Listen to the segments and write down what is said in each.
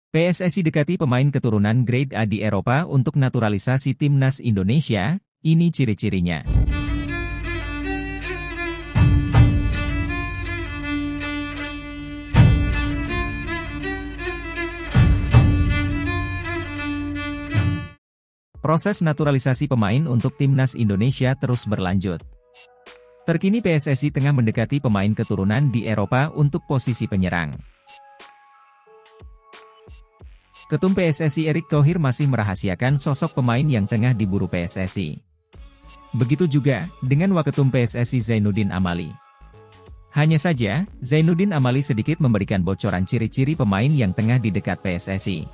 PSSI dekati pemain keturunan Grade A di Eropa untuk naturalisasi timnas Indonesia, ini ciri-cirinya. Proses naturalisasi pemain untuk timnas Indonesia terus berlanjut. Terkini PSSI tengah mendekati pemain keturunan di Eropa untuk posisi penyerang. Ketum PSSI Erick Thohir masih merahasiakan sosok pemain yang tengah diburu PSSI. Begitu juga dengan Waketum PSSI Zainuddin Amali. Hanya saja, Zainuddin Amali sedikit memberikan bocoran ciri-ciri pemain yang tengah di dekat PSSI.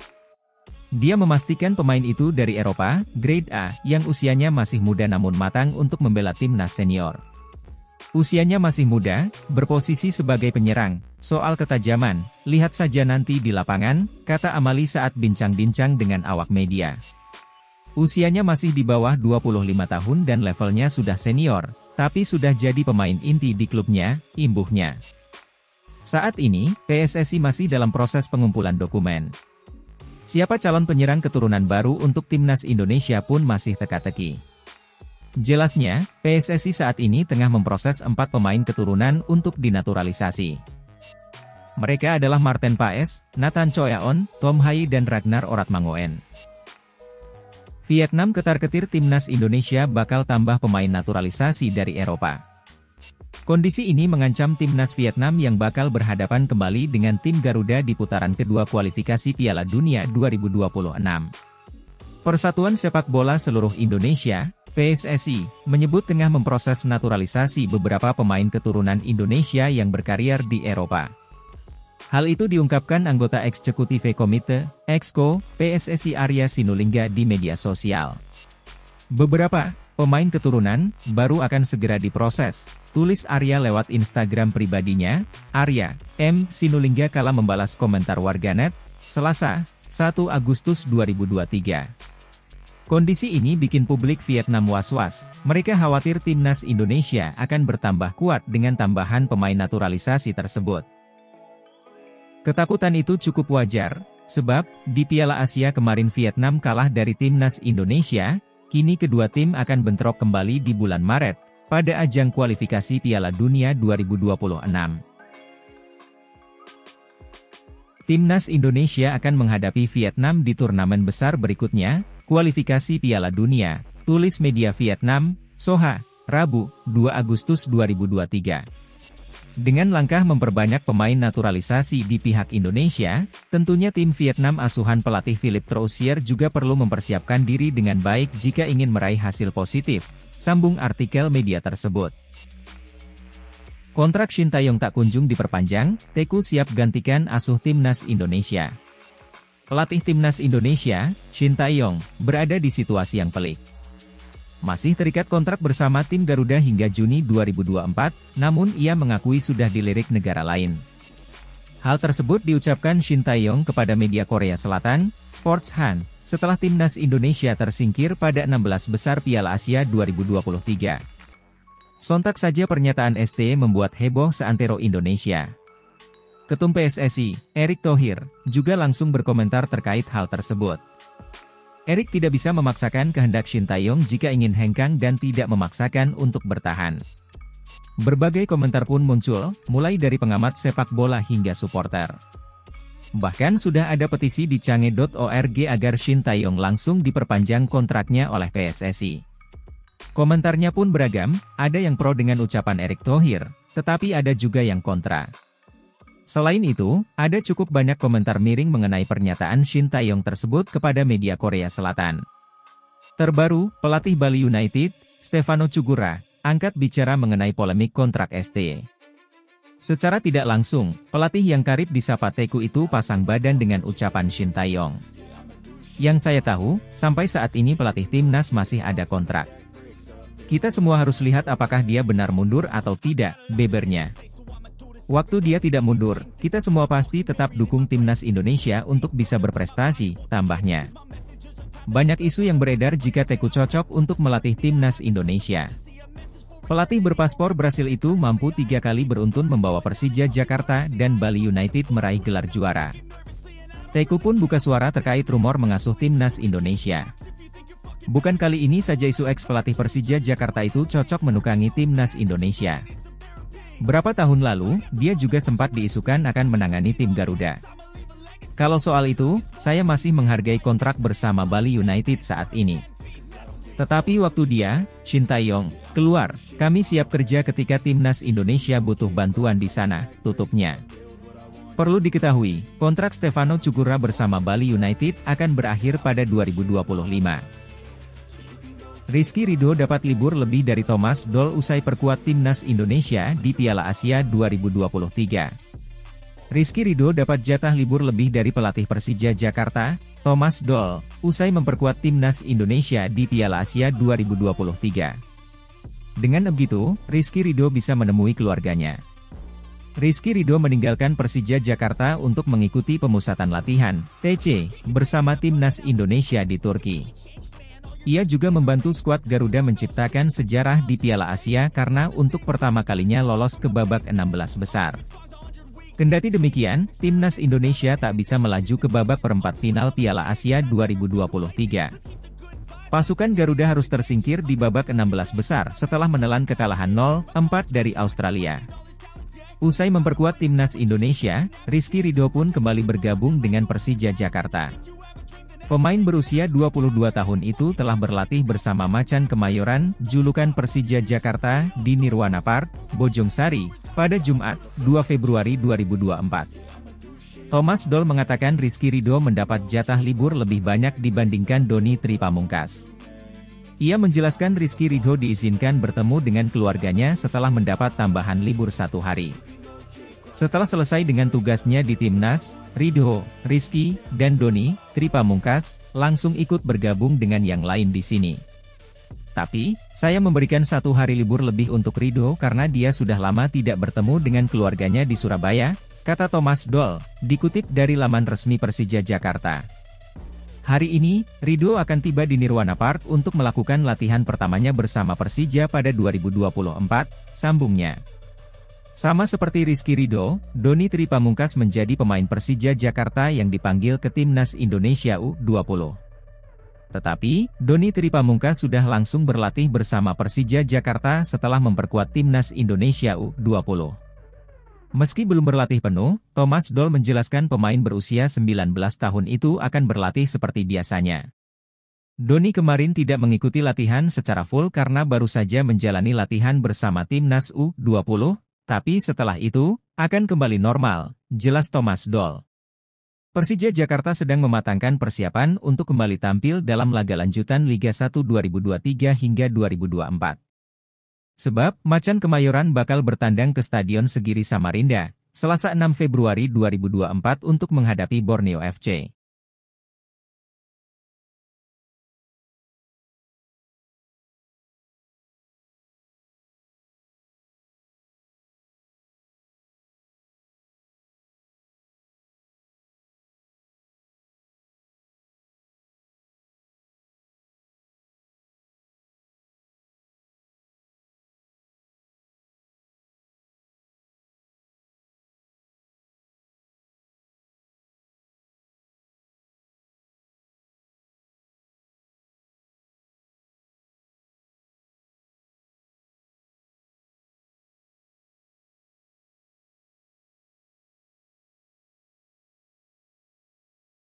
Dia memastikan pemain itu dari Eropa, Grade A, yang usianya masih muda namun matang untuk membela timnas senior. Usianya masih muda, berposisi sebagai penyerang, soal ketajaman, lihat saja nanti di lapangan, kata Amali saat bincang-bincang dengan awak media. Usianya masih di bawah 25 tahun dan levelnya sudah senior, tapi sudah jadi pemain inti di klubnya, imbuhnya. Saat ini, PSSI masih dalam proses pengumpulan dokumen. Siapa calon penyerang keturunan baru untuk timnas Indonesia pun masih teka-teki. Jelasnya, PSSI saat ini tengah memproses 4 pemain keturunan untuk dinaturalisasi. Mereka adalah Marten Paes, Nathan Choyaon, Tom Hai dan Ragnar Oratmangoen. Vietnam ketar-ketir timnas Indonesia bakal tambah pemain naturalisasi dari Eropa. Kondisi ini mengancam timnas Vietnam yang bakal berhadapan kembali dengan tim Garuda di putaran kedua kualifikasi Piala Dunia 2026. Persatuan Sepak Bola Seluruh Indonesia, PSSI, menyebut tengah memproses naturalisasi beberapa pemain keturunan Indonesia yang berkarier di Eropa. Hal itu diungkapkan anggota eksekutif Komite, Exco, PSSI Arya Sinulinga di media sosial. Beberapa pemain keturunan baru akan segera diproses, tulis Arya lewat Instagram pribadinya. Arya M. Sinulinga kala membalas komentar warganet, Selasa, 1 Agustus 2023. Kondisi ini bikin publik Vietnam was-was. Mereka khawatir timnas Indonesia akan bertambah kuat dengan tambahan pemain naturalisasi tersebut. Ketakutan itu cukup wajar, sebab di Piala Asia kemarin Vietnam kalah dari timnas Indonesia. Kini kedua tim akan bentrok kembali di bulan Maret, pada ajang kualifikasi Piala Dunia 2026. Timnas Indonesia akan menghadapi Vietnam di turnamen besar berikutnya, kualifikasi Piala Dunia, tulis media Vietnam, Soha, Rabu, 2 Agustus 2023. Dengan langkah memperbanyak pemain naturalisasi di pihak Indonesia, tentunya tim Vietnam asuhan pelatih Philippe Troussier juga perlu mempersiapkan diri dengan baik jika ingin meraih hasil positif, sambung artikel media tersebut. Kontrak Shin Tae-yong tak kunjung diperpanjang, Teku siap gantikan asuh timnas Indonesia. Pelatih timnas Indonesia, Shin Tae-yong, berada di situasi yang pelik. Masih terikat kontrak bersama tim Garuda hingga Juni 2024, namun ia mengakui sudah dilirik negara lain. Hal tersebut diucapkan Shin Tae-yong kepada media Korea Selatan, Sports Han, setelah timnas Indonesia tersingkir pada 16 besar Piala Asia 2023. Sontak saja pernyataan ST membuat heboh seantero Indonesia. Ketum PSSI, Erick Thohir, juga langsung berkomentar terkait hal tersebut. Erick tidak bisa memaksakan kehendak Shin Tae-yong jika ingin hengkang dan tidak memaksakan untuk bertahan. Berbagai komentar pun muncul, mulai dari pengamat sepak bola hingga supporter. Bahkan sudah ada petisi di change.org agar Shin Tae-yong langsung diperpanjang kontraknya oleh PSSI. Komentarnya pun beragam, ada yang pro dengan ucapan Erick Thohir, tetapi ada juga yang kontra. Selain itu, ada cukup banyak komentar miring mengenai pernyataan Shin Tae-yong tersebut kepada media Korea Selatan. Terbaru, pelatih Bali United, Stefano Cugura, angkat bicara mengenai polemik kontrak ST. Secara tidak langsung, pelatih yang karib disapa Teku itu pasang badan dengan ucapan Shin Tae-yong. Yang saya tahu, sampai saat ini pelatih timnas masih ada kontrak. Kita semua harus lihat apakah dia benar mundur atau tidak, bebernya. Waktu dia tidak mundur, kita semua pasti tetap dukung timnas Indonesia untuk bisa berprestasi, tambahnya. Banyak isu yang beredar jika Teku cocok untuk melatih timnas Indonesia. Pelatih berpaspor Brasil itu mampu 3 kali beruntun membawa Persija Jakarta dan Bali United meraih gelar juara. Teku pun buka suara terkait rumor mengasuh timnas Indonesia. Bukan kali ini saja isu ex-pelatih Persija Jakarta itu cocok menukangi timnas Indonesia. Berapa tahun lalu, dia juga sempat diisukan akan menangani tim Garuda. Kalau soal itu, saya masih menghargai kontrak bersama Bali United saat ini. Tetapi waktu dia, Shin Tae-yong, keluar, kami siap kerja ketika timnas Indonesia butuh bantuan di sana, tutupnya. Perlu diketahui, kontrak Stefano Cugura bersama Bali United akan berakhir pada 2025. Rizky Ridho dapat libur lebih dari Thomas Doll usai perkuat timnas Indonesia di Piala Asia 2023. Rizky Ridho dapat jatah libur lebih dari pelatih Persija Jakarta, Thomas Doll, usai memperkuat timnas Indonesia di Piala Asia 2023. Dengan begitu, Rizky Ridho bisa menemui keluarganya. Rizky Ridho meninggalkan Persija Jakarta untuk mengikuti pemusatan latihan, TC, bersama timnas Indonesia di Turki. Ia juga membantu skuad Garuda menciptakan sejarah di Piala Asia karena untuk pertama kalinya lolos ke babak 16 besar. Kendati demikian, timnas Indonesia tak bisa melaju ke babak perempat final Piala Asia 2023. Pasukan Garuda harus tersingkir di babak 16 besar setelah menelan kekalahan 0-4 dari Australia. Usai memperkuat timnas Indonesia, Rizky Ridho pun kembali bergabung dengan Persija Jakarta. Pemain berusia 22 tahun itu telah berlatih bersama Macan Kemayoran, julukan Persija Jakarta, di Nirwana Park, Bojongsari, pada Jumat, 2 Februari 2024. Thomas Doll mengatakan Rizky Ridho mendapat jatah libur lebih banyak dibandingkan Doni Tripamungkas. Ia menjelaskan Rizky Ridho diizinkan bertemu dengan keluarganya setelah mendapat tambahan libur 1 hari. Setelah selesai dengan tugasnya di timnas, Ridho, Rizky, dan Doni Tripamungkas langsung ikut bergabung dengan yang lain di sini. Tapi, saya memberikan 1 hari libur lebih untuk Ridho karena dia sudah lama tidak bertemu dengan keluarganya di Surabaya, kata Thomas Doll, dikutip dari laman resmi Persija Jakarta. Hari ini, Ridho akan tiba di Nirwana Park untuk melakukan latihan pertamanya bersama Persija pada 2024, sambungnya. Sama seperti Rizky Ridho, Doni Tripamungkas menjadi pemain Persija Jakarta yang dipanggil ke timnas Indonesia U20. Tetapi, Doni Tripamungkas sudah langsung berlatih bersama Persija Jakarta setelah memperkuat timnas Indonesia U20. Meski belum berlatih penuh, Thomas Doll menjelaskan pemain berusia 19 tahun itu akan berlatih seperti biasanya. Doni kemarin tidak mengikuti latihan secara full karena baru saja menjalani latihan bersama timnas U20, tapi setelah itu, akan kembali normal, jelas Thomas Doll. Persija Jakarta sedang mematangkan persiapan untuk kembali tampil dalam laga lanjutan Liga 1 2023 hingga 2024. Sebab, Macan Kemayoran bakal bertandang ke Stadion Segiri Samarinda, Selasa 6 Februari 2024 untuk menghadapi Borneo FC.